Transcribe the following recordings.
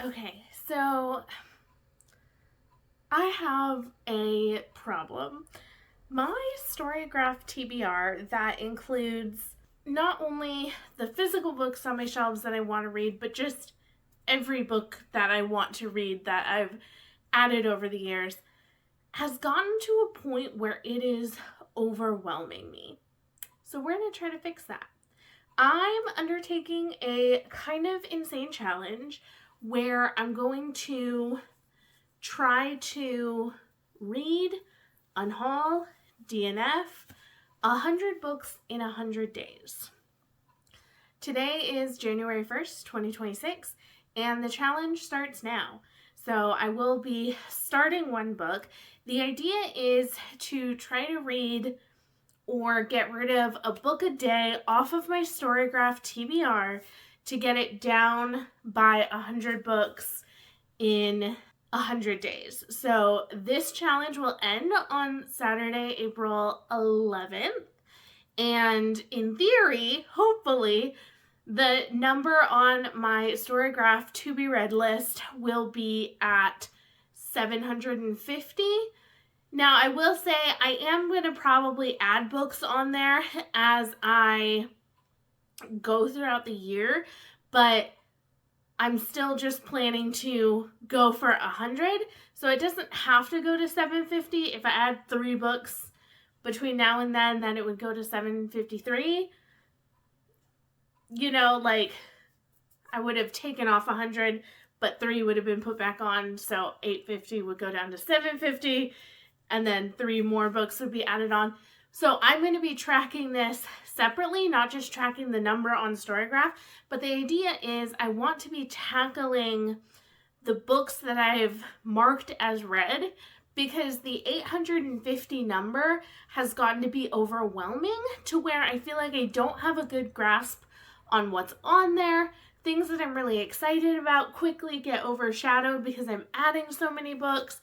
Okay, so I have a problem. My Storygraph TBR that includes not only the physical books on my shelves that I want to read, but just every book that I want to read that I've added over the years, has gotten to a point where it is overwhelming me. So we're going to try to fix that. I'm undertaking a kind of insane challenge where I'm going to try to read, unhaul, DNF 100 books in 100 days. Today is January 1st, 2026, and the challenge starts now. So I will be starting one book. The idea is to try to read or get rid of a book a day off of my Storygraph TBR to get it down by 100 books in 100 days. So this challenge will end on Saturday, April 11th. And in theory, hopefully, the number on my Storygraph to be read list will be at 750. Now, I will say I am going to probably add books on there as I go throughout the year, but I'm still just planning to go for 100, so it doesn't have to go to 750. If I add 3 books between now and then it would go to 753. You know, like, I would have taken off 100, but 3 would have been put back on, so 850 would go down to 750, and then 3 more books would be added on. So I'm going to be tracking this separately, not just tracking the number on Storygraph, but the idea is I want to be tackling the books that I've marked as read, because the 850 number has gotten to be overwhelming to where I feel like I don't have a good grasp on what's on there. Things that I'm really excited about quickly get overshadowed because I'm adding so many books,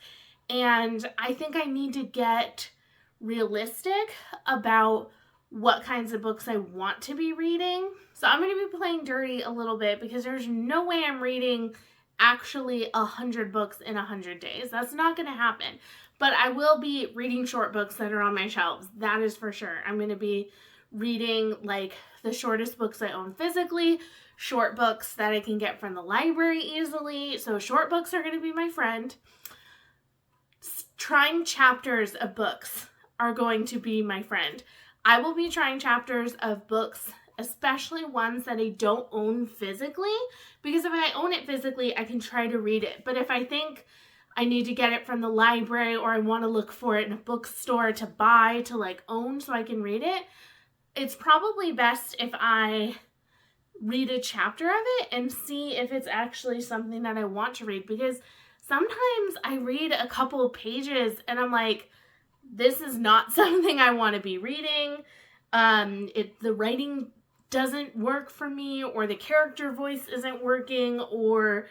and I think I need to get realistic about what kinds of books I want to be reading. So I'm going to be playing dirty a little bit because there's no way I'm reading actually 100 books in 100 days. That's not going to happen. But I will be reading short books that are on my shelves. That is for sure. I'm going to be reading like the shortest books I own physically, short books that I can get from the library easily. So short books are going to be my friend. Trying chapters of books are going to be my friend. I will be trying chapters of books, especially ones that I don't own physically, because if I own it physically, I can try to read it. But if I think I need to get it from the library or I want to look for it in a bookstore to buy, to like own so I can read it, it's probably best if I read a chapter of it and see if it's actually something that I want to read, because sometimes I read a couple pages and I'm like, this is not something I want to be reading. The writing doesn't work for me, or the character voice isn't working, or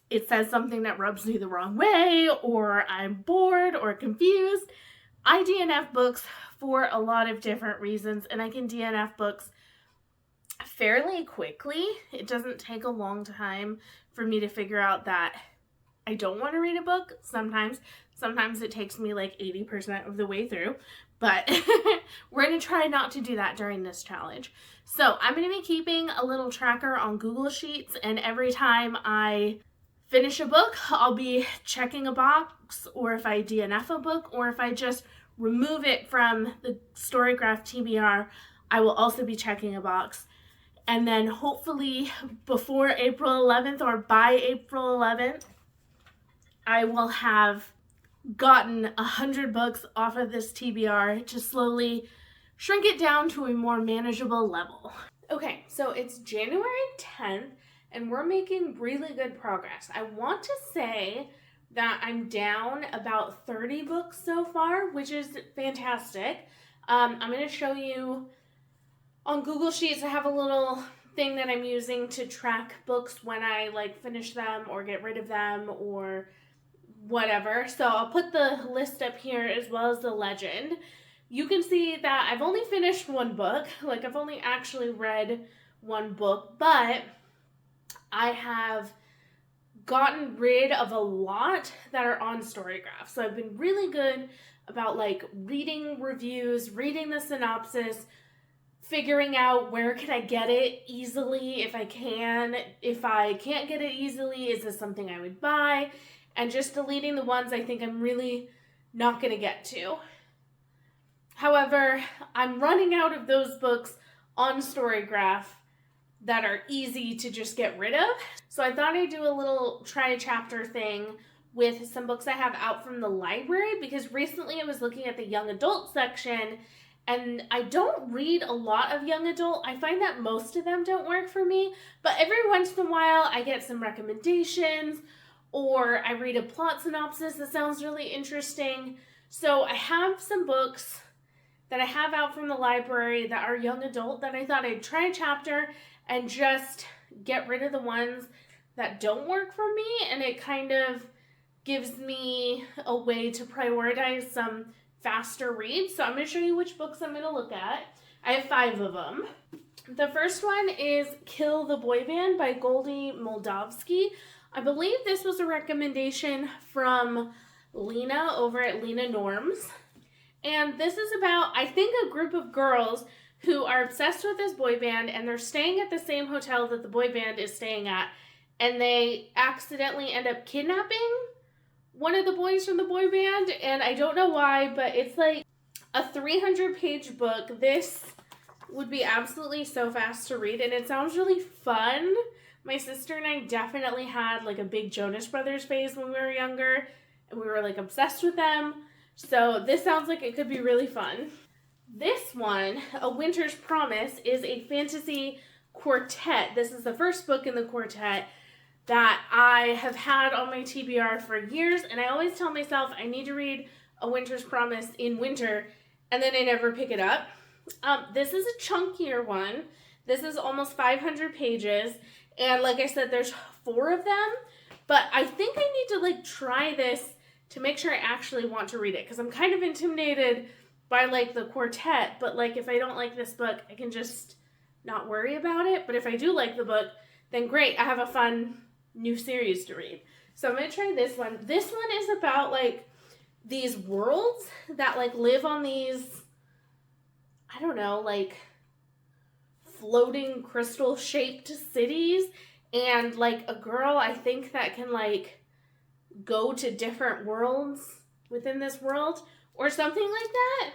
it says something that rubs me the wrong way, or I'm bored or confused. I DNF books for a lot of different reasons, and I can DNF books fairly quickly. It doesn't take a long time for me to figure out that I don't want to read a book. Sometimes it takes me like 80% of the way through, but we're going to try not to do that during this challenge. So I'm going to be keeping a little tracker on Google Sheets, and every time I finish a book, I'll be checking a box, or if I DNF a book, or if I just remove it from the Storygraph TBR, I will also be checking a box. And then hopefully before April 11th or by April 11th, I will have gotten 100 books off of this TBR to slowly shrink it down to a more manageable level. Okay, so it's January 10th, and we're making really good progress. I want to say that I'm down about 30 books so far, which is fantastic. I'm going to show you on Google Sheets. I have a little thing that I'm using to track books when I like finish them or get rid of them or whatever. So I'll put the list up here as well as the legend. You can see that I've only finished one book. Like, I've only actually read one book, but I have gotten rid of a lot that are on Storygraph. So I've been really good about like reading reviews, reading the synopsis, figuring out where can I get it easily if I can. If I can't get it easily, is this something I would buy? And just deleting the ones I think I'm really not going to get to. However, I'm running out of those books on Storygraph that are easy to just get rid of. So I thought I'd do a little try a chapter thing with some books I have out from the library, because recently I was looking at the young adult section and I don't read a lot of young adult. I find that most of them don't work for me, but every once in a while I get some recommendations or I read a plot synopsis that sounds really interesting. So I have some books that I have out from the library that are young adult that I thought I'd try a chapter and just get rid of the ones that don't work for me, and it kind of gives me a way to prioritize some faster reads. So I'm going to show you which books I'm going to look at. I have 5 of them. The first one is Kill the Boy Band by Goldie Moldavsky. I believe this was a recommendation from Lena over at Lena Norms. And this is about, I think, a group of girls who are obsessed with this boy band, and they're staying at the same hotel that the boy band is staying at, and they accidentally end up kidnapping one of the boys from the boy band, and I don't know why, but it's like a 300-page book. This would be absolutely so fast to read, and it sounds really fun. My sister and I definitely had like a big Jonas Brothers phase when we were younger, and we were like obsessed with them. So this sounds like it could be really fun. This one, A Winter's Promise, is a fantasy quartet. This is the first book in the quartet that I have had on my TBR for years, and I always tell myself I need to read A Winter's Promise in winter, and then I never pick it up. This is a chunkier one. This is almost 500 pages, and like I said, there's 4 of them, but I think I need to like try this to make sure I actually want to read it, because I'm kind of intimidated by like the quartet, but like if I don't like this book, I can just not worry about it. But if I do like the book, then great, I have a fun new series to read. So I'm gonna try this one. This one is about like these worlds that like live on these, I don't know, like floating crystal shaped cities, and like a girl, I think, that can like go to different worlds within this world or something like that.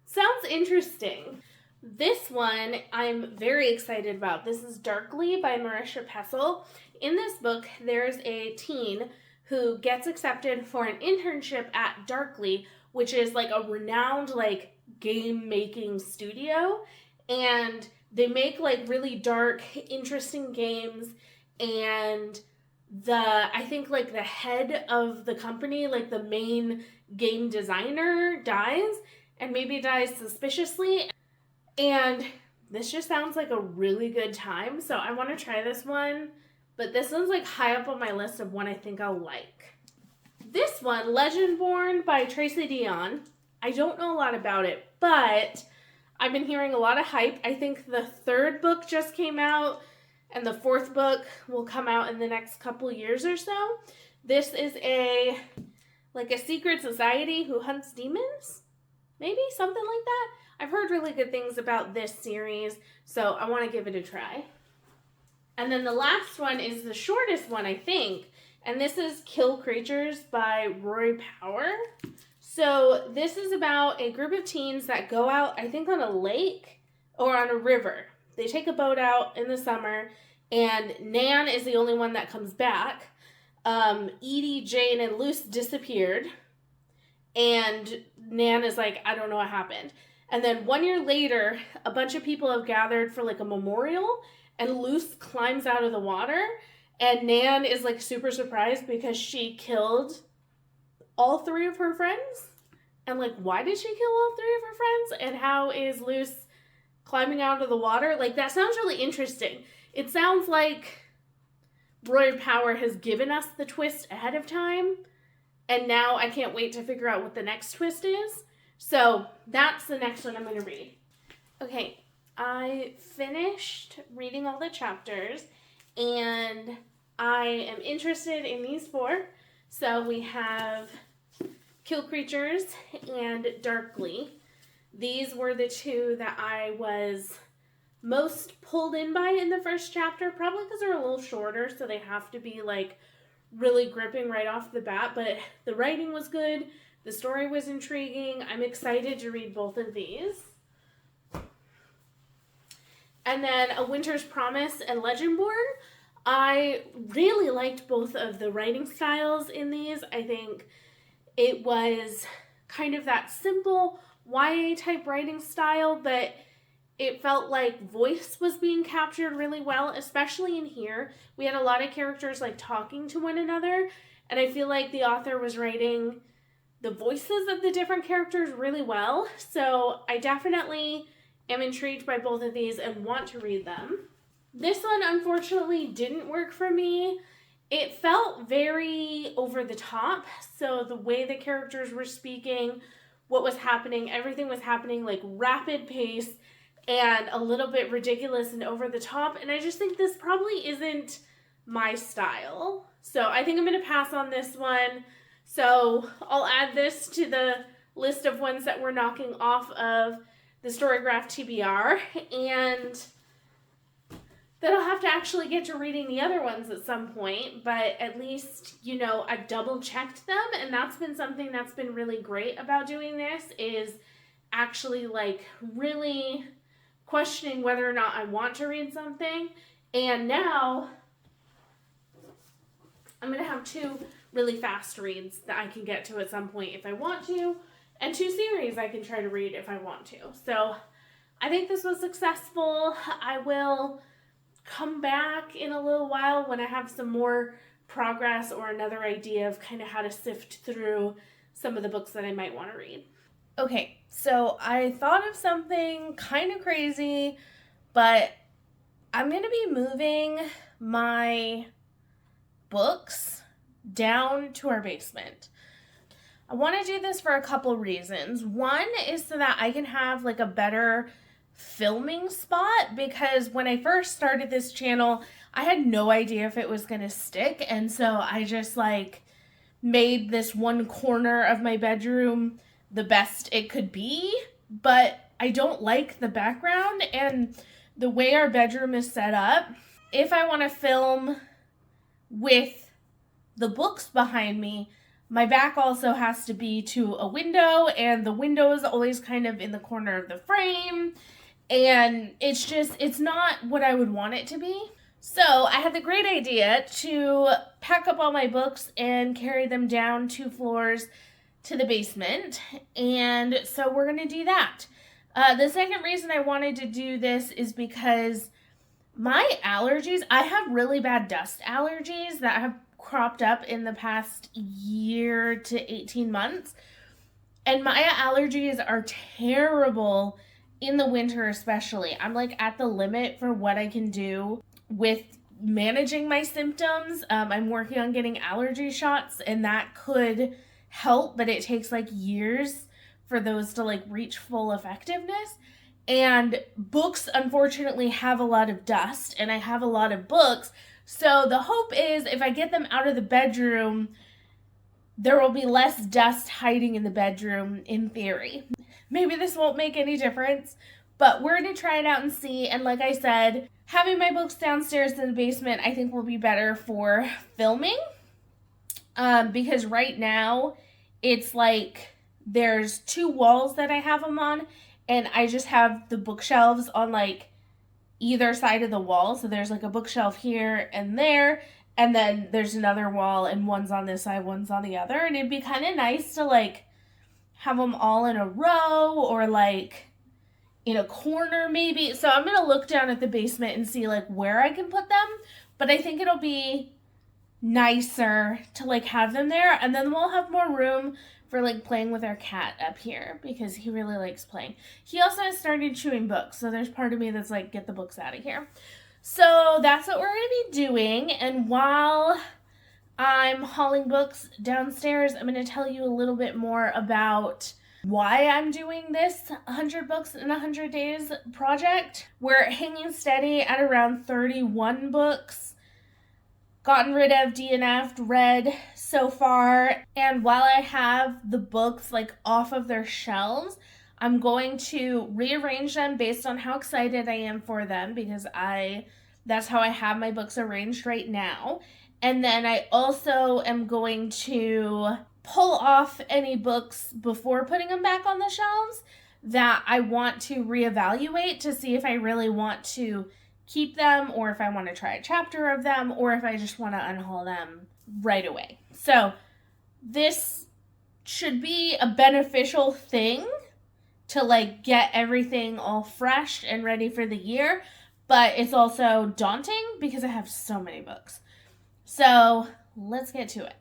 Sounds interesting. This one I'm very excited about. This is Darkly by Marisha Pessel. In this book, there's a teen who gets accepted for an internship at Darkly, which is like a renowned like game making studio, and they make like really dark, interesting games. And I think like the head of the company, like the main game designer, dies, and maybe dies suspiciously. And this just sounds like a really good time, so I want to try this one. But this one's like high up on my list of one I think I'll like. This one, Legendborn by Tracy Dion. I don't know a lot about it, but I've been hearing a lot of hype. I think the 3rd book just came out, and the 4th book will come out in the next couple years or so. This is a secret society who hunts demons? Maybe something like that. I've heard really good things about this series, so I want to give it a try. And then the last one is the shortest one, I think, and this is Kill Creatures by Rory Power. So this is about a group of teens that go out, I think, on a lake or on a river. They take a boat out in the summer, and Nan is the only one that comes back. Edie, Jane, and Luce disappeared, and Nan is like, I don't know what happened. And then 1 year later, a bunch of people have gathered for like a memorial, and Luce climbs out of the water, and Nan is like super surprised because she killed all 3 of her friends. And like, why did she kill all 3 of her friends? And how is Luce climbing out of the water? Like, that sounds really interesting. It sounds like Roy Power has given us the twist ahead of time, and now I can't wait to figure out what the next twist is. So that's the next one I'm going to read. Okay, I finished reading all the chapters, and I am interested in these 4. So we have Kill Creatures and Darkly. These were the 2 that I was most pulled in by in the first chapter, probably because they're a little shorter, so they have to be like really gripping right off the bat, but the writing was good, the story was intriguing. I'm excited to read both of these. And then A Winter's Promise and Legendborn. I really liked both of the writing styles in these. I think it was kind of that simple YA type writing style, but it felt like voice was being captured really well, especially in here. We had a lot of characters like talking to one another, and I feel like the author was writing the voices of the different characters really well. So I definitely am intrigued by both of these and want to read them. This one unfortunately didn't work for me. It felt very over the top. So the way the characters were speaking, what was happening, everything was happening like rapid pace and a little bit ridiculous and over the top. And I just think this probably isn't my style. So I think I'm going to pass on this one. So I'll add this to the list of ones that we're knocking off of the Storygraph TBR. And then I'll have to actually get to reading the other ones at some point. But at least, you know, I double checked them. And that's been something that's been really great about doing this, is actually like really questioning whether or not I want to read something. And now I'm going to have 2 really fast reads that I can get to at some point if I want to, and 2 series I can try to read if I want to. So I think this was successful. I will come back in a little while when I have some more progress or another idea of kind of how to sift through some of the books that I might want to read. Okay, so I thought of something kind of crazy, but I'm going to be moving my books down to our basement. I want to do this for a couple reasons. One is so that I can have like a better filming spot, because when I first started this channel, I had no idea if it was going to stick, and so I just like made this one corner of my bedroom the best it could be, but I don't like the background and the way our bedroom is set up. If I want to film with the books behind me, my back also has to be to a window, and the window is always kind of in the corner of the frame, and it's not what I would want it to be. So I had the great idea to pack up all my books and carry them down 2 floors to the basement, and so we're going to do that. The second reason I wanted to do this is because my allergies, I have really bad dust allergies that have cropped up in the past year to 18 months, and my allergies are terrible in the winter especially. I'm like at the limit for what I can do with managing my symptoms. I'm working on getting allergy shots, and that could help, but it takes like years for those to like reach full effectiveness. And books unfortunately have a lot of dust, and I have a lot of books, so the hope is if I get them out of the bedroom, there will be less dust hiding in the bedroom, in theory. Maybe this won't make any difference, but we're going to try it out and see. And like I said, having my books downstairs in the basement I think will be better for filming, because right now it's like there's 2 walls that I have them on, and I just have the bookshelves on like either side of the wall. So there's like a bookshelf here and there, and then there's another wall, and one's on this side, one's on the other. And it'd be kind of nice to like have them all in a row or like in a corner maybe. So I'm going to look down at the basement and see like where I can put them, but I think it'll be nicer to like have them there, and then we'll have more room for like playing with our cat up here because he really likes playing. He also has started chewing books, so there's part of me that's like, get the books out of here. So that's what we're going to be doing, and while I'm hauling books downstairs, I'm going to tell you a little bit more about why I'm doing this 100 books in 100 days project. We're hanging steady at around 31 books gotten rid of, DNF'd, read so far. And while I have the books like off of their shelves, I'm going to rearrange them based on how excited I am for them, because that's how I have my books arranged right now. And then I also am going to pull off any books before putting them back on the shelves that I want to reevaluate to see if I really want to keep them, or if I want to try a chapter of them, or if I just want to unhaul them right away. So this should be a beneficial thing to like get everything all fresh and ready for the year, but it's also daunting because I have so many books. So let's get to it.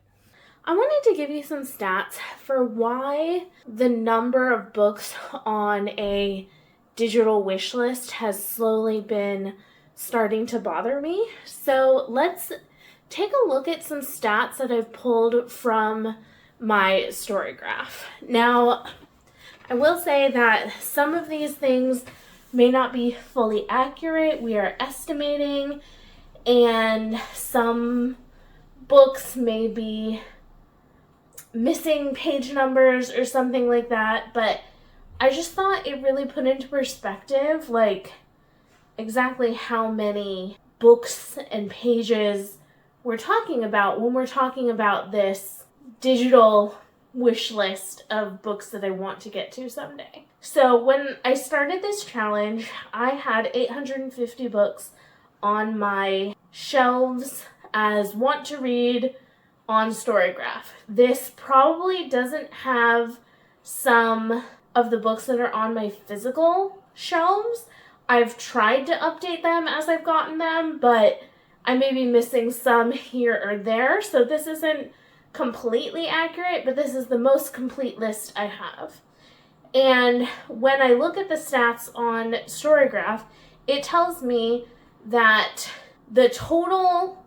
I wanted to give you some stats for why the number of books on a digital wish list has slowly been starting to bother me. So let's take a look at some stats that I've pulled from my story graph. Now, I will say that some of these things may not be fully accurate. We are estimating, and some books may be missing page numbers or something like that, but I just thought it really put into perspective like exactly how many books and pages we're talking about when we're talking about this digital wish list of books that I want to get to someday. So when I started this challenge, I had 850 books on my shelves as want to read on Storygraph. This probably doesn't have some of the books that are on my physical shelves. I've tried to update them as I've gotten them, but I may be missing some here or there. So this isn't completely accurate, but this is the most complete list I have. And when I look at the stats on Storygraph, it tells me that the total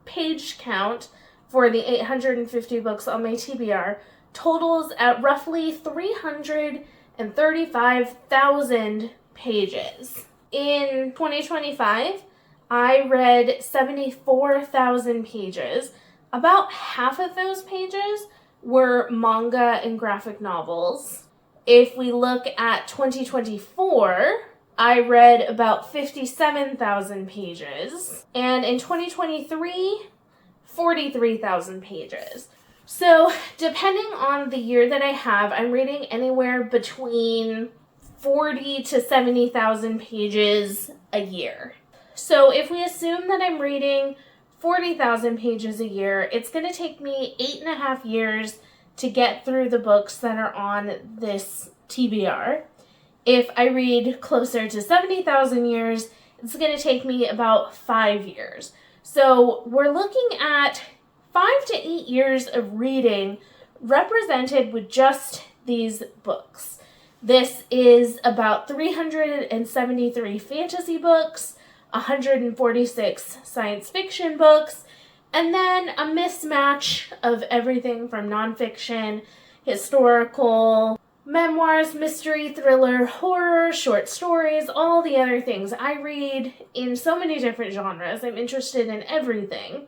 page count for the 850 books on my TBR totals at roughly 335,000 pages. In 2025, I read 74,000 pages. About half of those pages were manga and graphic novels. If we look at 2024, I read about 57,000 pages. And in 2023, 43,000 pages. So depending on the year that I have, I'm reading anywhere between 40 to 70,000 pages a year. So if we assume that I'm reading 40,000 pages a year, it's going to take me 8.5 years to get through the books that are on this TBR. If I read closer to 70,000 years, it's going to take me about 5 years. So we're looking at 5 to 8 years of reading represented with just these books. This is about 373 fantasy books, 146 science fiction books, and then a mismatch of everything from nonfiction, historical, memoirs, mystery, thriller, horror, short stories, all the other things. I read in so many different genres. I'm interested in everything.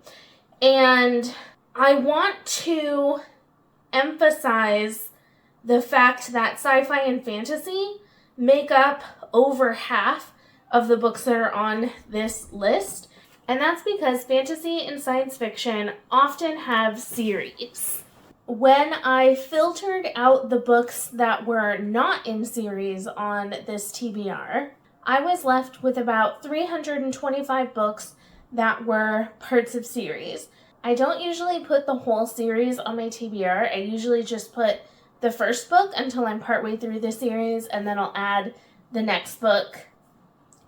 And I want to emphasize the fact that sci-fi and fantasy make up over half of the books that are on this list. And that's because fantasy and science fiction often have series. When I filtered out the books that were not in series on this TBR, I was left with about 325 books that were parts of series. I don't usually put the whole series on my TBR. I usually just put the first book until I'm partway through the series, and then I'll add the next book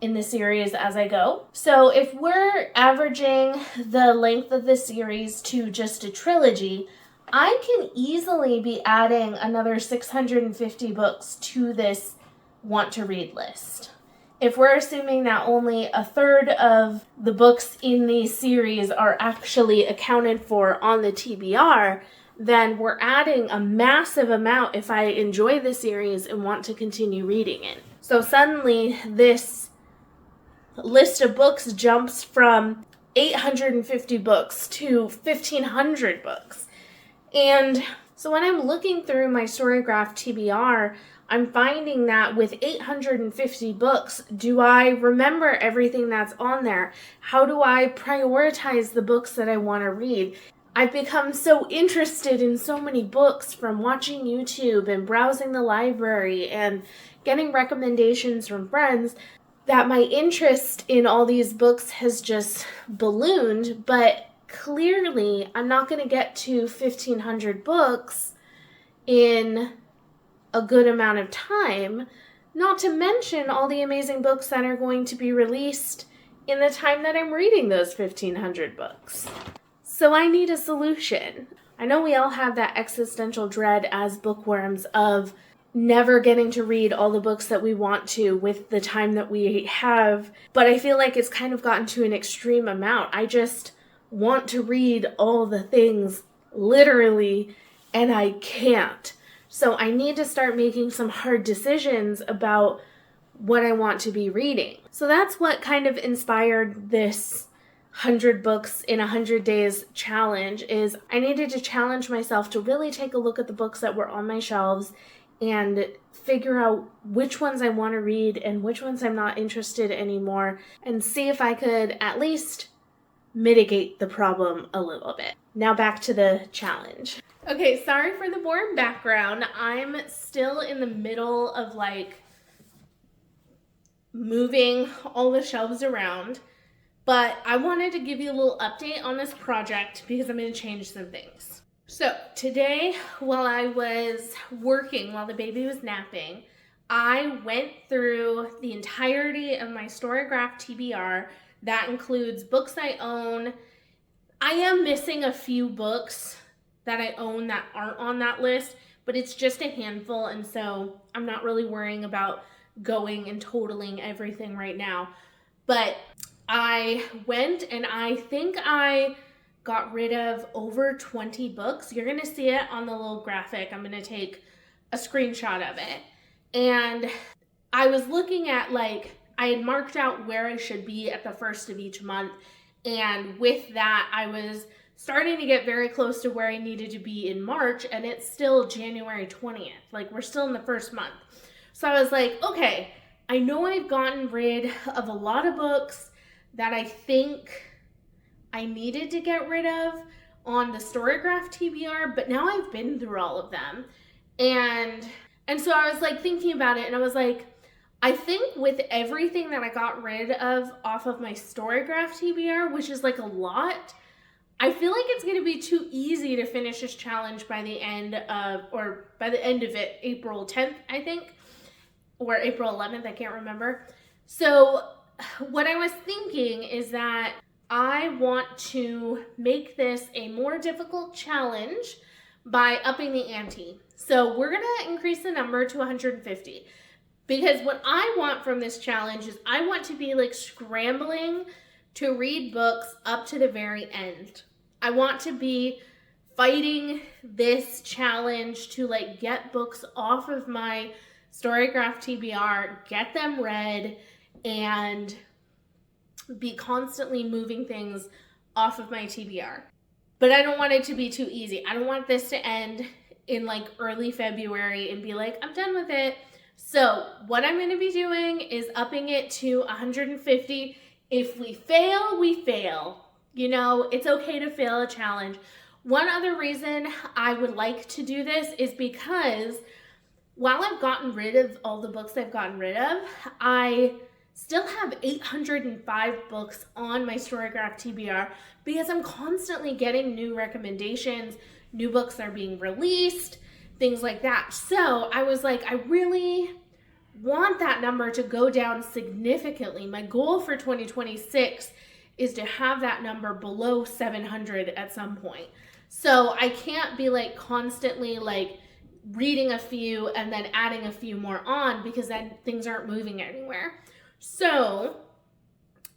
in the series as I go. So if we're averaging the length of the series to just a trilogy, I can easily be adding another 650 books to this want to read list. If we're assuming that only a third of the books in the series are actually accounted for on the TBR, then we're adding a massive amount if I enjoy the series and want to continue reading it. So suddenly this list of books jumps from 850 books to 1,500 books. And so when I'm looking through my Storygraph TBR, I'm finding that with 850 books, do I remember everything that's on there? How do I prioritize the books that I want to read? I've become so interested in so many books from watching YouTube and browsing the library and getting recommendations from friends that my interest in all these books has just ballooned, but clearly I'm not going to get to 1,500 books in a good amount of time, not to mention all the amazing books that are going to be released in the time that I'm reading those 1,500 books. So I need a solution. I know we all have that existential dread as bookworms of never getting to read all the books that we want to with the time that we have, but I feel like it's kind of gotten to an extreme amount. I just want to read all the things literally, and I can't. So I need to start making some hard decisions about what I want to be reading. So that's what kind of inspired this 100 books in 100 days challenge. Is I needed to challenge myself to really take a look at the books that were on my shelves and figure out which ones I want to read and which ones I'm not interested anymore, and see if I could at least mitigate the problem a little bit. Now back to the challenge. Okay, sorry for the boring background. I'm still in the middle of moving all the shelves around, but I wanted to give you a little update on this project because I'm going to change some things. So today, while I was working, while the baby was napping, I went through the entirety of my Storygraph TBR. That includes books I own. I am missing a few books that I own that aren't on that list, but it's just a handful, and so I'm not really worrying about going and totaling everything right now. But I went and I think I got rid of over 20 books. You're going to see it on the little graphic. I'm going to take a screenshot of it. And I was looking at I had marked out where I should be at the first of each month. And with that, I was starting to get very close to where I needed to be in March, and it's still January 20th. We're still in the first month. So I was like, okay, I know I've gotten rid of a lot of books that I think I needed to get rid of on the Storygraph TBR, but now I've been through all of them. And so I was thinking about it, and I was like, I think with everything that I got rid of off of my Storygraph TBR, which is a lot, I feel like it's going to be too easy to finish this challenge by the end of it, April 10th, I think, or April 11th, I can't remember. So what I was thinking is that I want to make this a more difficult challenge by upping the ante. So we're going to increase the number to 150. Because what I want from this challenge is I want to be scrambling to read books up to the very end. I want to be fighting this challenge to get books off of my Storygraph TBR, get them read, and be constantly moving things off of my TBR. But I don't want it to be too easy. I don't want this to end in early February and be I'm done with it. So what I'm going to be doing is upping it to 150. If we fail, we fail. It's okay to fail a challenge. One other reason I would like to do this is because while I've gotten rid of all the books I've gotten rid of, I still have 805 books on my Storygraph TBR because I'm constantly getting new recommendations, new books are being released, things like that. So I was I really want that number to go down significantly. My goal for 2026 is to have that number below 700 at some point. So I can't be constantly reading a few and then adding a few more on, because then things aren't moving anywhere. So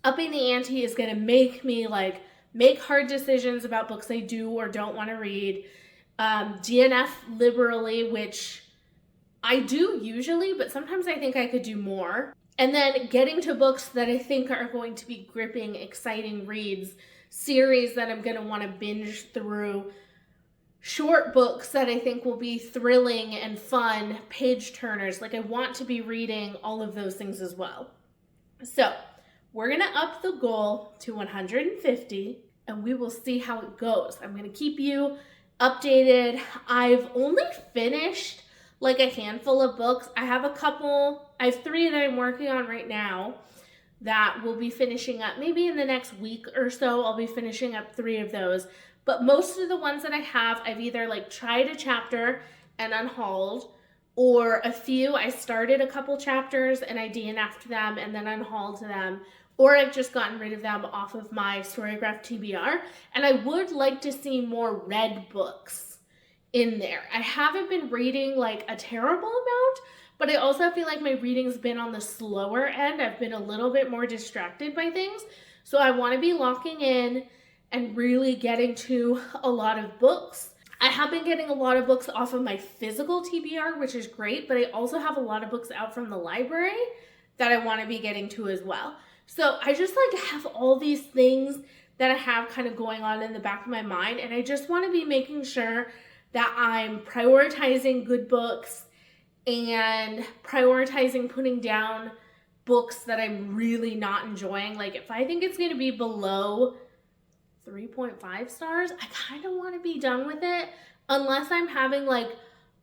upping the ante is going to make me make hard decisions about books I do or don't want to read. DNF liberally, which I do usually, but sometimes I think I could do more. And then getting to books that I think are going to be gripping, exciting reads, series that I'm going to want to binge through, short books that I think will be thrilling and fun, page turners. Like I want to be reading all of those things as well. So we're going to up the goal to 150 and we will see how it goes. I'm going to keep you updated. I've only finished like a handful of books. I have 3 that I'm working on right now that will be finishing up maybe in the next week or so. I'll be finishing up 3 of those. But most of the ones that I have, I've either like tried a chapter and unhauled, or a few, I started a couple chapters and I DNF'd them and then unhauled them, or I've just gotten rid of them off of my Storygraph TBR. And I would like to see more read books in there. I haven't been reading like a terrible amount, but I also feel like my reading's been on the slower end. I've been a little bit more distracted by things. So I want to be locking in and really getting to a lot of books. I have been getting a lot of books off of my physical TBR, which is great, but I also have a lot of books out from the library that I want to be getting to as well. So I just like have all these things that I have kind of going on in the back of my mind, and I just want to be making sure that I'm prioritizing good books and prioritizing putting down books that I'm really not enjoying. Like if I think it's going to be below 3.5 stars, I kind of want to be done with it unless I'm having like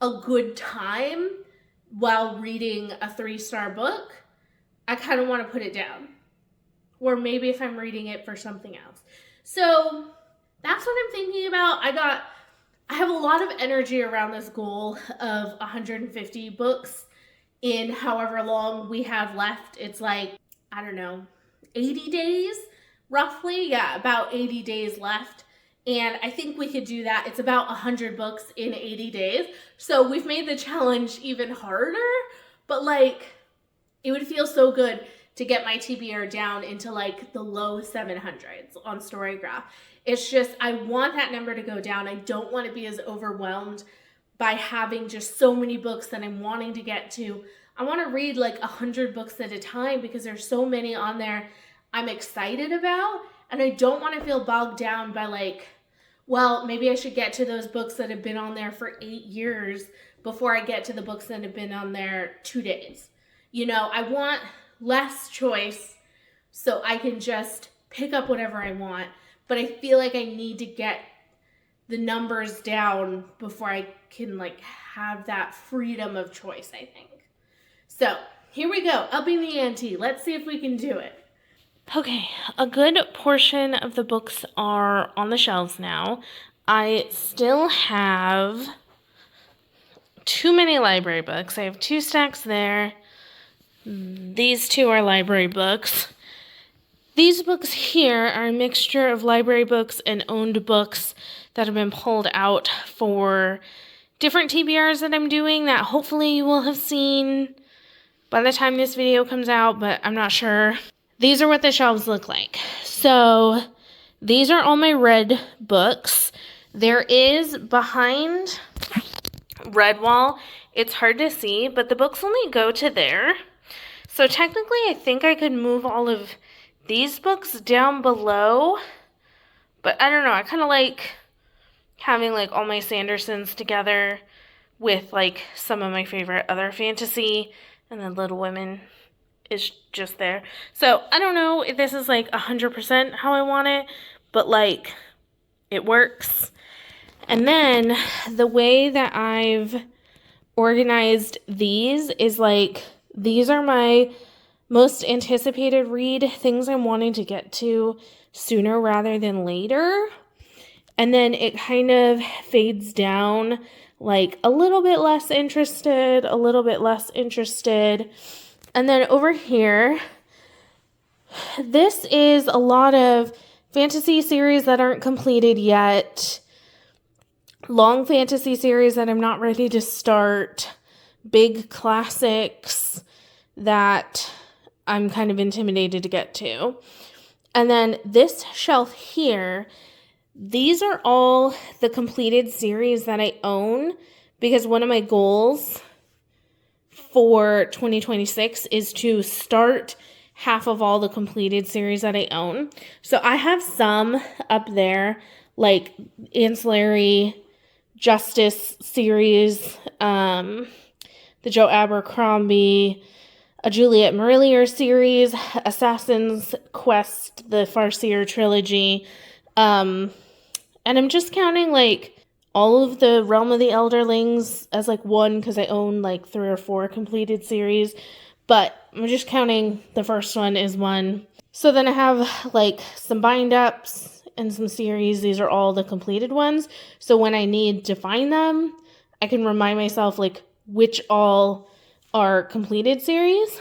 a good time while reading a 3-star book. I kind of want to put it down. Or maybe if I'm reading it for something else. So that's what I'm thinking about. I have a lot of energy around this goal of 150 books in however long we have left. It's like, I don't know, 80 days roughly. Yeah, about 80 days left. And I think we could do that. It's about 100 books in 80 days. So we've made the challenge even harder, but like it would feel so good to get my TBR down into like the low 700s on Storygraph. It's just, I want that number to go down. I don't want to be as overwhelmed by having just so many books that I'm wanting to get to. I want to read like 100 books at a time because there's so many on there I'm excited about, and I don't want to feel bogged down by like, well, maybe I should get to those books that have been on there for 8 years before I get to the books that have been on there 2 days. You know, I want less choice so I can just pick up whatever I want, but I feel like I need to get the numbers down before I can like have that freedom of choice, I think. So here we go, upping the ante. Let's see if we can do it. Okay, a good portion of the books are on the shelves now. I still have too many library books. I have 2 stacks there. These 2 are library books. These books here are a mixture of library books and owned books that have been pulled out for different TBRs that I'm doing that hopefully you will have seen by the time this video comes out, but I'm not sure. These are what the shelves look like. So these are all my red books. There is behind Redwall, it's hard to see, but the books only go to there. So technically I think I could move all of these books down below, but I don't know. I kind of like having like all my Sandersons together with like some of my favorite other fantasy, and then Little Women is just there. So I don't know if this is like 100% how I want it, but like it works. And then the way that I've organized these is like, these are my most anticipated read, things I'm wanting to get to sooner rather than later. And then it kind of fades down, like a little bit less interested, a little bit less interested. And then over here, this is a lot of fantasy series that aren't completed yet, long fantasy series that I'm not ready to start, big classics that I'm kind of intimidated to get to. And then this shelf here, these are all the completed series that I own, because one of my goals for 2026 is to start half of all the completed series that I own. So I have some up there, like Ancillary Justice series, the Joe Abercrombie, a Juliet Marillier series, Assassin's Quest, the Farseer trilogy, and I'm just counting like all of the Realm of the Elderlings as like one because I own like 3 or 4 completed series, but I'm just counting the first one as one. So then I have like some bind ups and some series. These are all the completed ones. So when I need to find them, I can remind myself like which all are completed series.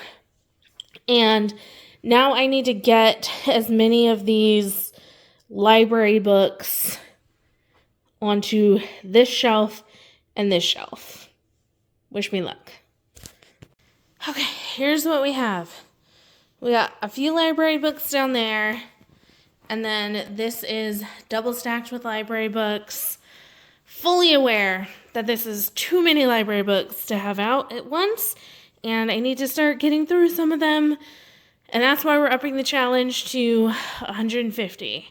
And now I need to get as many of these library books onto this shelf and this shelf. Wish me luck. Okay, here's what we have. We got a few library books down there, and then this is double stacked with library books. Fully aware that this is too many library books to have out at once, and I need to start getting through some of them, and that's why we're upping the challenge to 150,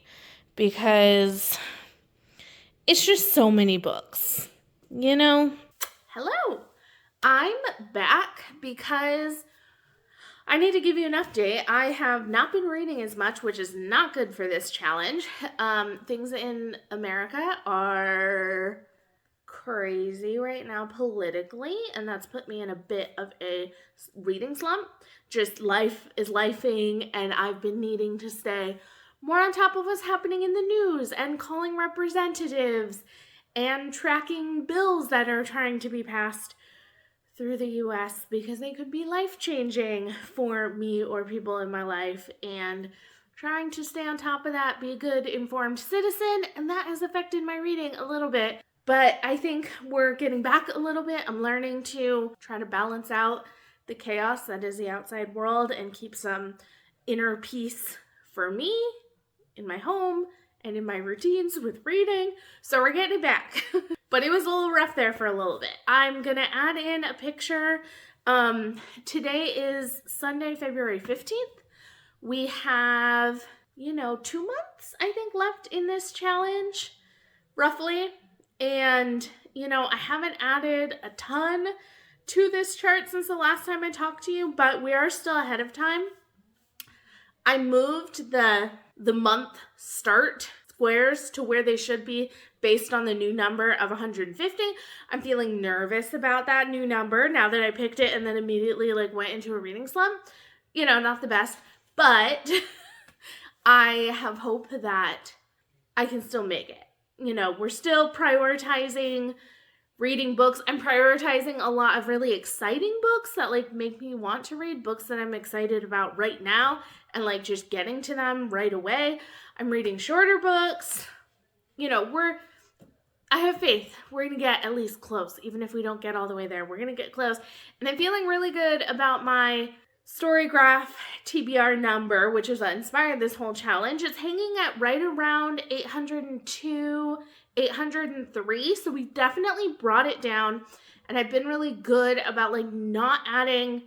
because it's just so many books, you know? Hello, I'm back because I need to give you an update. I have not been reading as much, which is not good for this challenge. Things in America are crazy right now politically, and that's put me in a bit of a reading slump. Just life is lifing, and I've been needing to stay more on top of what's happening in the news and calling representatives and tracking bills that are trying to be passed through the U.S. because they could be life-changing for me or people in my life, and trying to stay on top of that, be a good, informed citizen, and that has affected my reading a little bit. But I think we're getting back a little bit. I'm learning to try to balance out the chaos that is the outside world and keep some inner peace for me, in my home, and in my routines with reading. So we're getting it back. But it was a little rough there for a little bit. I'm going to add in a picture. Today is Sunday, February 15th. We have, 2 months, I think, left in this challenge, roughly. And, I haven't added a ton to this chart since the last time I talked to you, but we are still ahead of time. I moved the month start squares to where they should be based on the new number of 150. I'm feeling nervous about that new number now that I picked it and then immediately went into a reading slump. Not the best, but I have hope that I can still make it. We're still prioritizing reading books. I'm prioritizing a lot of really exciting books that make me want to read, books that I'm excited about right now and just getting to them right away. I'm reading shorter books. I have faith. We're going to get at least close. Even if we don't get all the way there, we're going to get close. And I'm feeling really good about my Storygraph TBR number, which is what inspired this whole challenge. It's hanging at right around 802, 803. So we definitely brought it down. And I've been really good about not adding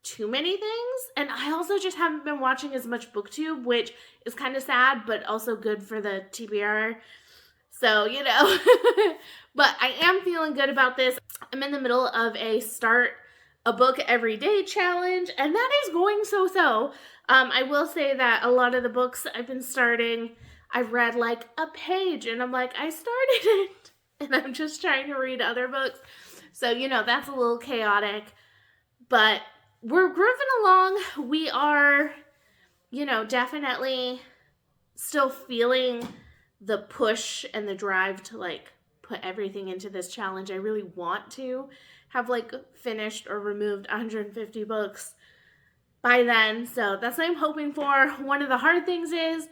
too many things. And I also just haven't been watching as much BookTube, which is kind of sad, but also good for the TBR. So, but I am feeling good about this. I'm in the middle of a start a book every day challenge, and that is going so-so. I will say that a lot of the books I've been starting, I've read a page, and I'm like, I started it, and I'm just trying to read other books. So, that's a little chaotic, but we're grooving along. We are, definitely still feeling the push and the drive to put everything into this challenge. I really want to have finished or removed 150 books by then. So that's what I'm hoping for. One of the hard things is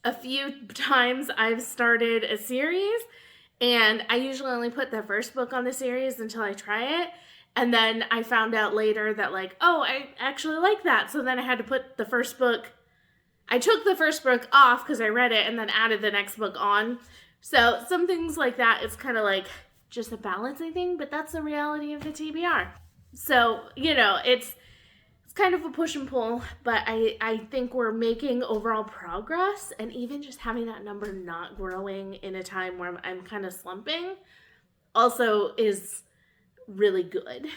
a few times I've started a series and I usually only put the first book on the series until I try it. And then I found out later that I actually like that. So then I had to put the first book. I took the first book off because I read it and then added the next book on. So some things like that, it's kind of just a balancing thing, but that's the reality of the TBR. So, it's kind of a push and pull, but I think we're making overall progress, and even just having that number not growing in a time where I'm kind of slumping also is really good.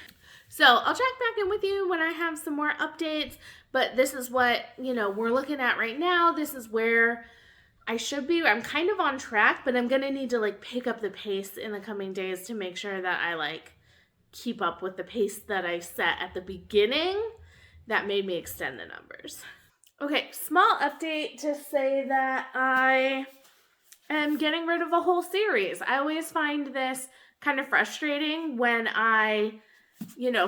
So I'll check back in with you when I have some more updates, but this is what, we're looking at right now. This is where I should be. I'm kind of on track, but I'm going to need to pick up the pace in the coming days to make sure that I keep up with the pace that I set at the beginning that made me extend the numbers. Okay, small update to say that I am getting rid of a whole series. I always find this kind of frustrating when I,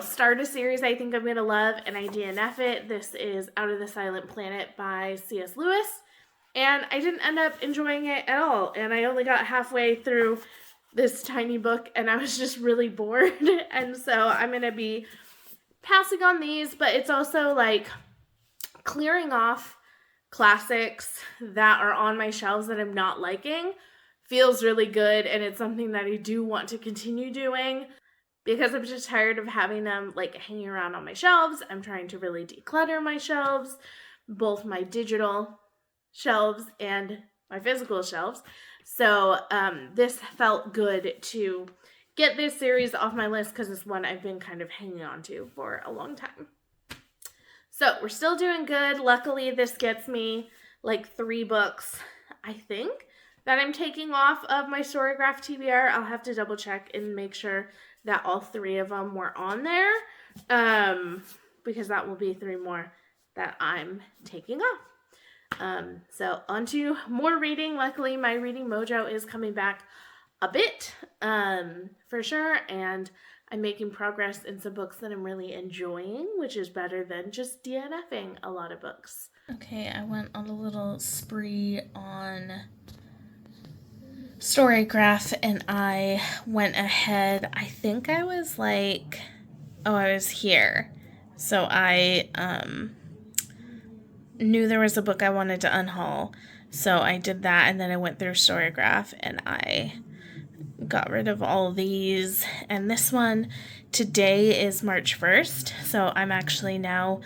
start a series I think I'm going to love and I DNF it. This is Out of the Silent Planet by C.S. Lewis. And I didn't end up enjoying it at all. And I only got halfway through this tiny book and I was just really bored. And so I'm going to be passing on these, but it's also clearing off classics that are on my shelves that I'm not liking feels really good, and it's something that I do want to continue doing because I'm just tired of having them hanging around on my shelves. I'm trying to really declutter my shelves, both my digital shelves and my physical shelves. So this felt good to get this series off my list because it's one I've been kind of hanging on to for a long time. So we're still doing good. Luckily, this gets me 3 books, I think, that I'm taking off of my Storygraph TBR. I'll have to double check and make sure that all 3 of them were on there, because that will be 3 more that I'm taking off. So on to more reading. Luckily, my reading mojo is coming back a bit, for sure, and I'm making progress in some books that I'm really enjoying, which is better than just DNFing a lot of books. Okay, I went on a little spree on Storygraph, and I went ahead. I think I was I was here. So I knew there was a book I wanted to unhaul. So I did that, and then I went through Storygraph, and I got rid of all these. And this one today is March 1st. So I'm actually now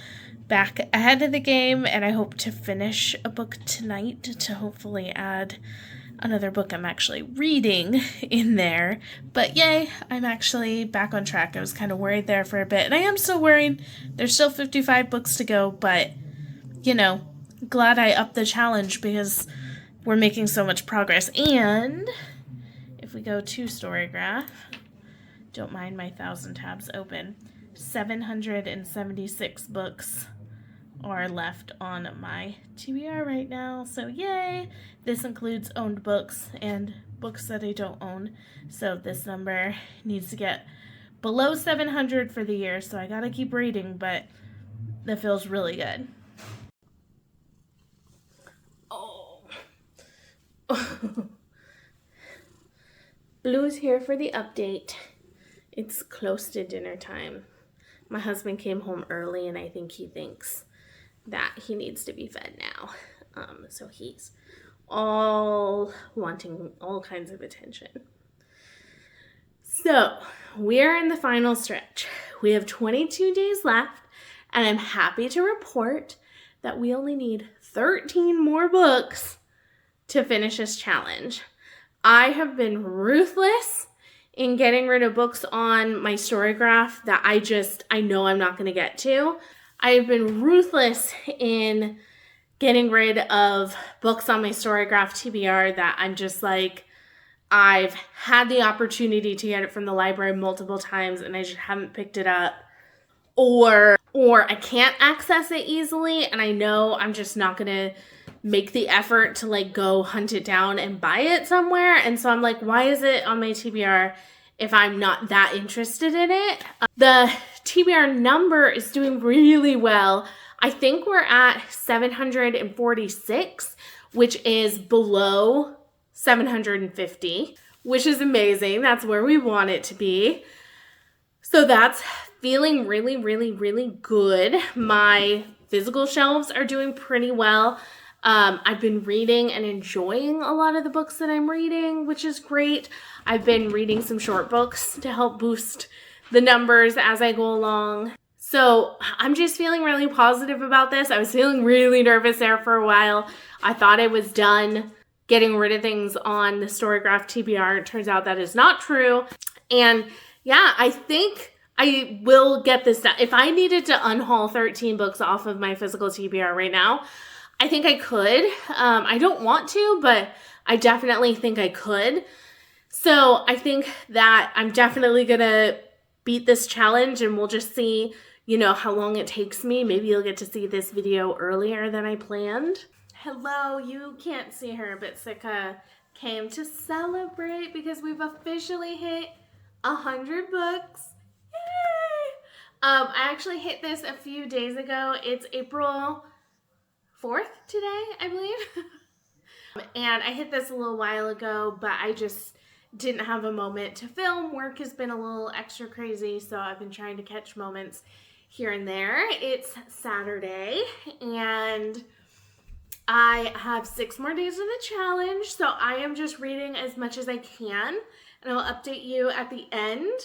back ahead of the game, and I hope to finish a book tonight to hopefully add another book I'm actually reading in there. But yay, I'm actually back on track. I was kind of worried there for a bit, and I am still worried. There's still 55 books to go, but, glad I upped the challenge because we're making so much progress. And if we go to Storygraph, don't mind my 1,000 tabs open, 776 books are left on my TBR right now. So yay! This includes owned books and books that I don't own. So this number needs to get below 700 for the year. So I gotta keep reading, but that feels really good. Oh. Blue's here for the update. It's close to dinner time. My husband came home early, and I think he thinks that he needs to be fed now. So he's all wanting all kinds of attention. So we're in the final stretch. We have 22 days left, and I'm happy to report that we only need 13 more books to finish this challenge. I have been ruthless in getting rid of books on my Storygraph that I know I'm not going to get to. I've been ruthless in getting rid of books on my Storygraph TBR that I'm just I've had the opportunity to get it from the library multiple times and I just haven't picked it up. Or I can't access it easily and I know I'm just not going to make the effort to go hunt it down and buy it somewhere. And so I'm why is it on my TBR if I'm not that interested in it? The TBR number is doing really well. I think we're at 746, which is below 750, which is amazing. That's where we want it to be. So that's feeling really, really, really good. My physical shelves are doing pretty well. I've been reading and enjoying a lot of the books that I'm reading, which is great. I've been reading some short books to help boost the numbers as I go along. So I'm just feeling really positive about this. I was feeling really nervous there for a while. I thought I was done getting rid of things on the Storygraph TBR. It turns out that is not true. And yeah, I think I will get this done. If I needed to unhaul 13 books off of my physical TBR right now, I think I could. I don't want to, but I definitely think I could. So I think that I'm definitely going to beat this challenge, and we'll just see, how long it takes me. Maybe you'll get to see this video earlier than I planned. Hello, you can't see her, but Sika came to celebrate because we've officially hit 100 books. Yay! I actually hit this a few days ago. It's April 4th today, I believe. And I hit this a little while ago, but I just didn't have a moment to film. Work has been a little extra crazy, so I've been trying to catch moments here and there. It's Saturday, and I have 6 more days of the challenge, so I am just reading as much as I can, and I'll update you at the end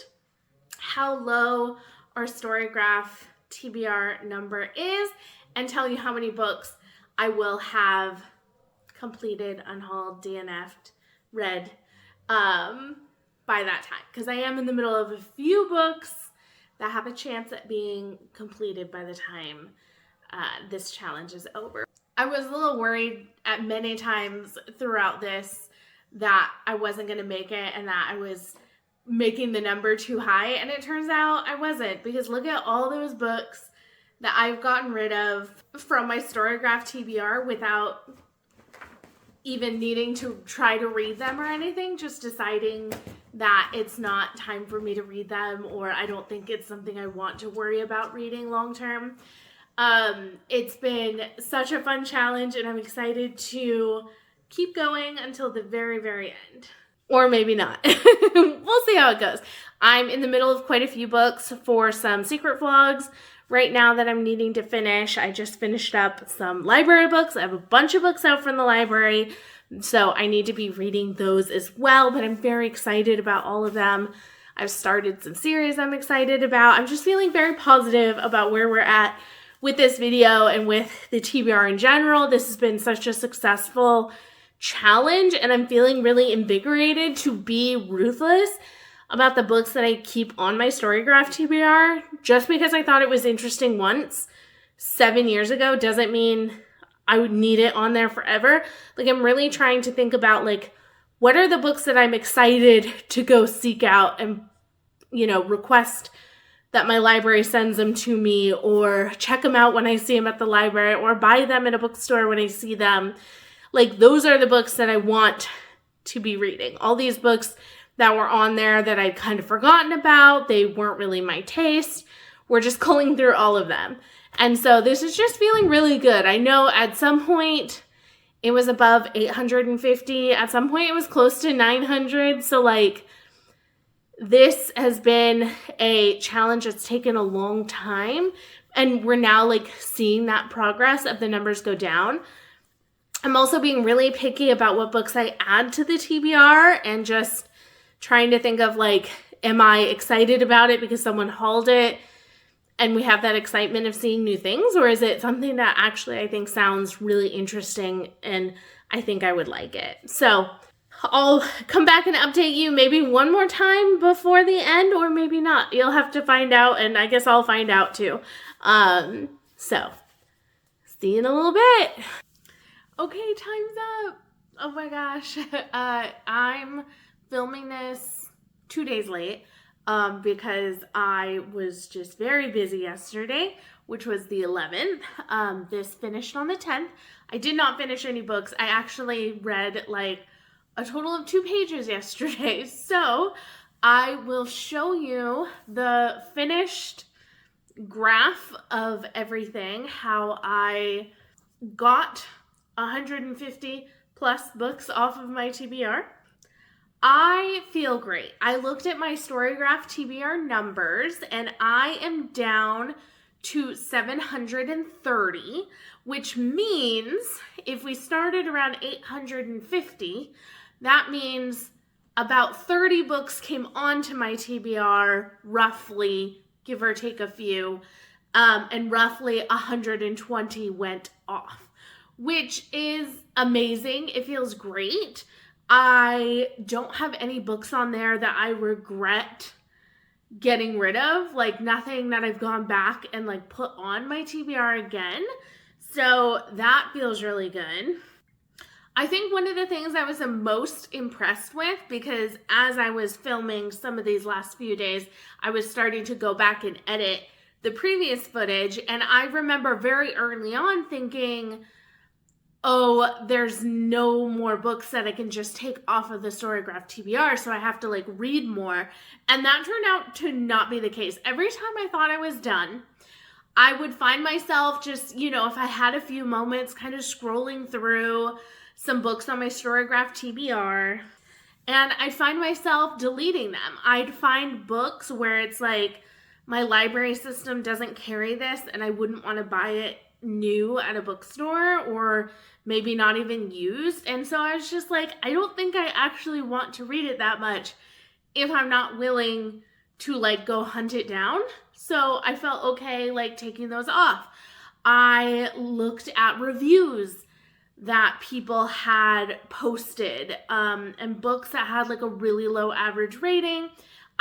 how low our Storygraph TBR number is and tell you how many books I will have completed, unhauled, DNF'd, read by that time, because I am in the middle of a few books that have a chance at being completed by the time this challenge is over. I was a little worried at many times throughout this that I wasn't going to make it and that I was making the number too high, and it turns out I wasn't, because look at all those books that I've gotten rid of from my Storygraph TBR without even needing to try to read them or anything, just deciding that it's not time for me to read them, or I don't think it's something I want to worry about reading long term. It's been such a fun challenge, and I'm excited to keep going until the very, very end. Or maybe not. We'll see how it goes. I'm in the middle of quite a few books for some secret vlogs right now that I'm needing to finish. I just finished up some library books. I have a bunch of books out from the library, so I need to be reading those as well, but I'm very excited about all of them. I've started some series I'm excited about. I'm just feeling very positive about where we're at with this video and with the TBR in general. This has been such a successful challenge, and I'm feeling really invigorated to be ruthless about the books that I keep on my Storygraph TBR. Just because I thought it was interesting once 7 years ago doesn't mean I would need it on there forever. Like, I'm really trying to think about, like, what are the books that I'm excited to go seek out and, request that my library sends them to me, or check them out when I see them at the library, or buy them in a bookstore when I see them. Like, those are the books that I want to be reading. All these books that were on there that I'd kind of forgotten about, they weren't really my taste. We're just culling through all of them. And so this is just feeling really good. I know at some point it was above 850. At some point it was close to 900. So, like, this has been a challenge that's taken a long time. And we're now, like, seeing that progress of the numbers go down. I'm also being really picky about what books I add to the TBR, and just trying to think of, like, am I excited about it because someone hauled it and we have that excitement of seeing new things, or is it something that actually I think sounds really interesting and I think I would like it? So I'll come back and update you maybe one more time before the end, or maybe not. You'll have to find out, and I guess I'll find out too. So see you in a little bit. Okay, time's up. Oh my gosh. I'm filming this 2 days late because I was just very busy yesterday, which was the 11th. This finished on the 10th. I did not finish any books. I actually read like a total of 2 pages yesterday. So I will show you the finished graph of everything, how I got 150 plus books off of my TBR. I feel great. I looked at my Storygraph TBR numbers, and I am down to 730, which means if we started around 850, that means about 30 books came onto my TBR, roughly, give or take a few, and roughly 120 went off, which is amazing. It feels great. I don't have any books on there that I regret getting rid of, like nothing that I've gone back and like put on my TBR again. So that feels really good. I think one of the things I was the most impressed with, because as I was filming some of these last few days, I was starting to go back and edit the previous footage, and I remember very early on thinking, oh, there's no more books that I can just take off of the Storygraph TBR, so I have to like read more. And that turned out to not be the case. Every time I thought I was done, I would find myself just, if I had a few moments, kind of scrolling through some books on my Storygraph TBR, and I'd find myself deleting them. I'd find books where it's like, my library system doesn't carry this and I wouldn't want to buy it new at a bookstore, or maybe not even used. And so I was just like, I don't think I actually want to read it that much if I'm not willing to like go hunt it down. So I felt okay like taking those off. I looked at reviews that people had posted, and books that had like a really low average rating.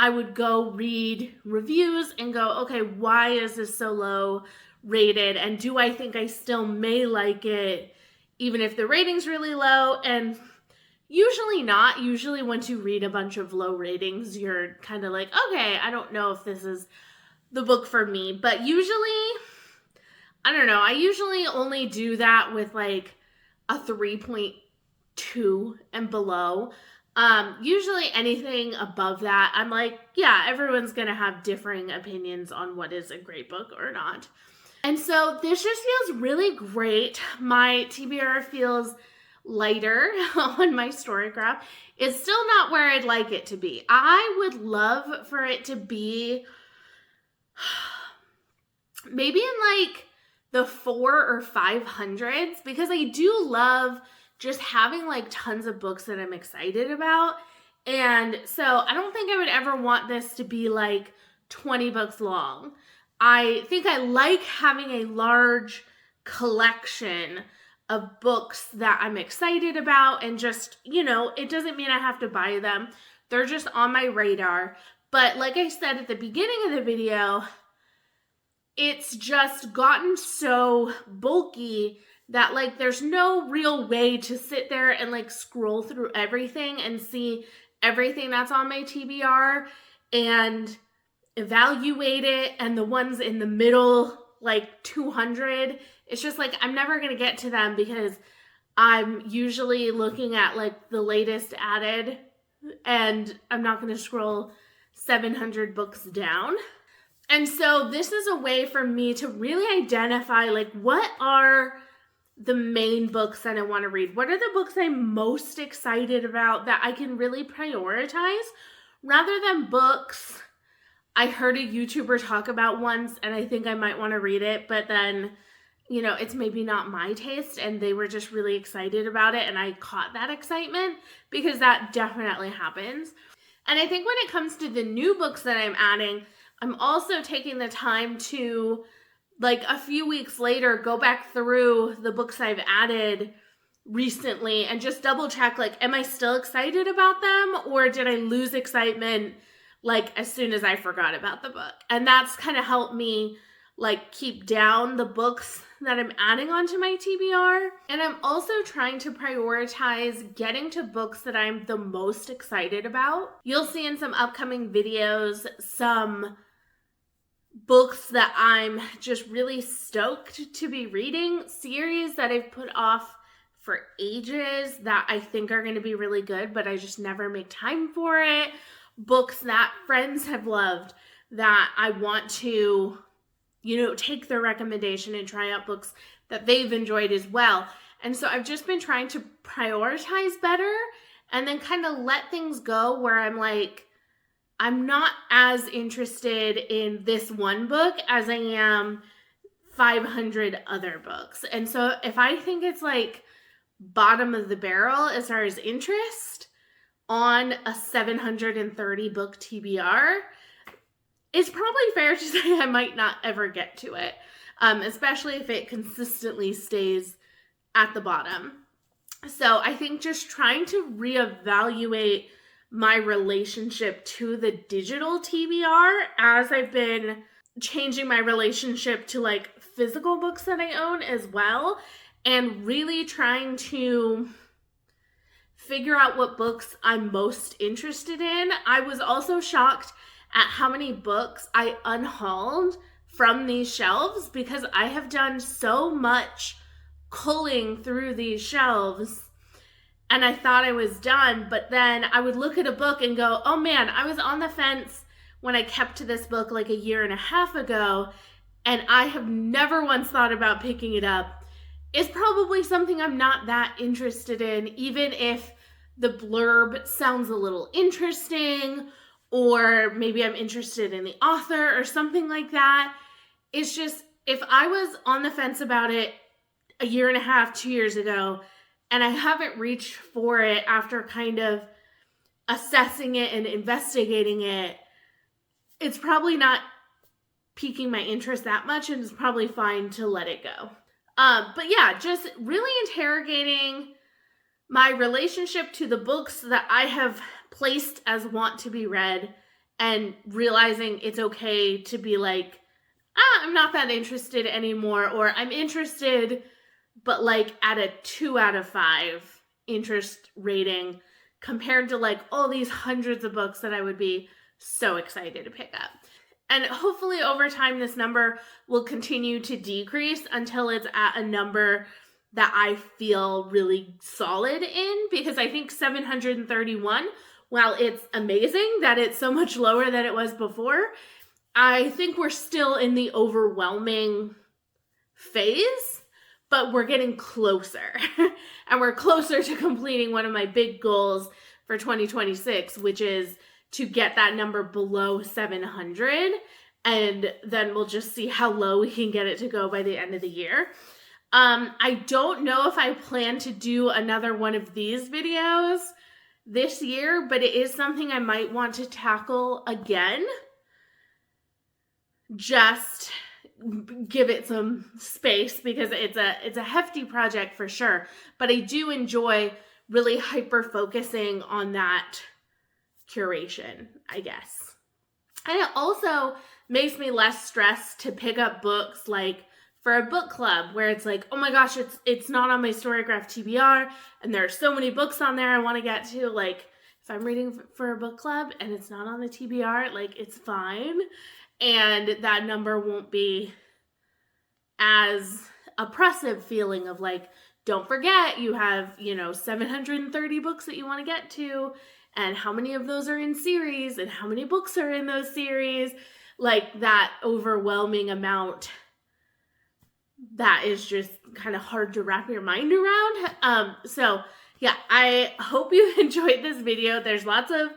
I would go read reviews and go, okay, why is this so low rated? And do I think I still may like it even if the rating's really low? And usually not. Usually once you read a bunch of low ratings, you're kind of like, okay, I don't know if this is the book for me. But usually, I don't know, I usually only do that with like a 3.2 and below. Usually anything above that, I'm like, yeah, everyone's gonna have differing opinions on what is a great book or not. And so this just feels really great. My TBR feels lighter on my Storygraph. It's still not where I'd like it to be. I would love for it to be maybe in like the 400 or 500s, because I do love just having like tons of books that I'm excited about. And so I don't think I would ever want this to be like 20 books long. I think I like having a large collection of books that I'm excited about, and just, it doesn't mean I have to buy them. They're just on my radar. But like I said at the beginning of the video, it's just gotten so bulky that like there's no real way to sit there and like scroll through everything and see everything that's on my TBR and evaluate it. And the ones in the middle, like 200, it's just like I'm never going to get to them, because I'm usually looking at like the latest added, and I'm not going to scroll 700 books down. And so this is a way for me to really identify like, what are the main books that I want to read? What are the books I'm most excited about that I can really prioritize, rather than books I heard a YouTuber talk about once and I think I might want to read it, but then, it's maybe not my taste and they were just really excited about it and I caught that excitement, because that definitely happens. And I think when it comes to the new books that I'm adding, I'm also taking the time to, like a few weeks later, go back through the books I've added recently and just double check, like, am I still excited about them, or did I lose excitement like as soon as I forgot about the book? And that's kind of helped me like keep down the books that I'm adding onto my TBR. And I'm also trying to prioritize getting to books that I'm the most excited about. You'll see in some upcoming videos some books that I'm just really stoked to be reading, series that I've put off for ages that I think are going to be really good, but I just never make time for it. Books that friends have loved that I want to, take their recommendation and try out books that they've enjoyed as well. And so I've just been trying to prioritize better, and then kind of let things go where I'm like, I'm not as interested in this one book as I am 500 other books. And so if I think it's like bottom of the barrel as far as interest on a 730 book TBR, it's probably fair to say I might not ever get to it, especially if it consistently stays at the bottom. So I think just trying to reevaluate my relationship to the digital TBR as I've been changing my relationship to like physical books that I own as well, and really trying to figure out what books I'm most interested in. I was also shocked at how many books I unhauled from these shelves because I have done so much culling through these shelves and I thought I was done, but then I would look at a book and go, oh man, I was on the fence when I kept this book like a year and a half ago, and I have never once thought about picking it up. It's probably something I'm not that interested in, even if the blurb sounds a little interesting, or maybe I'm interested in the author or something like that. It's just, if I was on the fence about it a year and a half, 2 years ago, and I haven't reached for it after kind of assessing it and investigating it, it's probably not piquing my interest that much, and it's probably fine to let it go. But yeah, just really interrogating my relationship to the books that I have placed as want to be read, and realizing it's okay to be like, I'm not that interested anymore, or I'm interested, but like at a 2 out of 5 interest rating compared to like all these hundreds of books that I would be so excited to pick up. And hopefully over time, this number will continue to decrease until it's at a number that I feel really solid in, because I think 731, while it's amazing that it's so much lower than it was before, I think we're still in the overwhelming phase, but we're getting closer. And we're closer to completing one of my big goals for 2026, which is to get that number below 700. And then we'll just see how low we can get it to go by the end of the year. I don't know if I plan to do another one of these videos this year, but it is something I might want to tackle again. Just give it some space because it's a hefty project for sure, but I do enjoy really hyper focusing on that curation, I guess. And it also makes me less stressed to pick up books like for a book club where it's like, oh my gosh, it's not on my Storygraph TBR and there are so many books on there I want to get to. Like if I'm reading for a book club and it's not on the TBR, like it's fine. And that number won't be as oppressive feeling of like, don't forget you have, 730 books that you want to get to, and how many of those are in series and how many books are in those series. Like that overwhelming amount that is just kind of hard to wrap your mind around. So yeah, I hope you enjoyed this video. There's lots of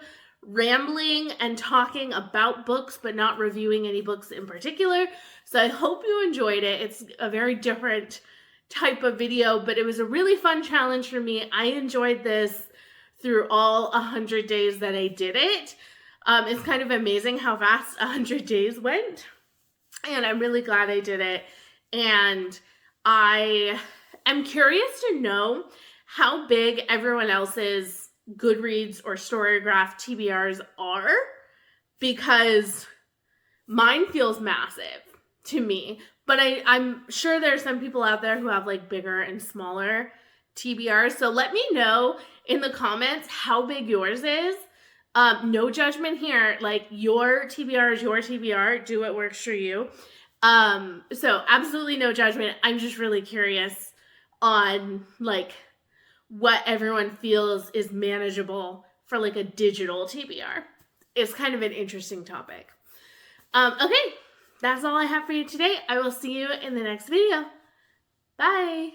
rambling and talking about books, but not reviewing any books in particular. So I hope you enjoyed it. It's a very different type of video, but it was a really fun challenge for me. I enjoyed this through all 100 days that I did it. It's kind of amazing how fast 100 days went, and I'm really glad I did it. And I am curious to know how big everyone else's Goodreads or Storygraph TBRs are, because mine feels massive to me, but I'm sure there's some people out there who have like bigger and smaller TBRs. So let me know in the comments how big yours is. No judgment here. Like your TBR is your TBR. Do what works for you. So absolutely no judgment. I'm just really curious on like what everyone feels is manageable for like a digital TBR. It's kind of an interesting topic. Okay, that's all I have for you today. I will see you in the next video. Bye.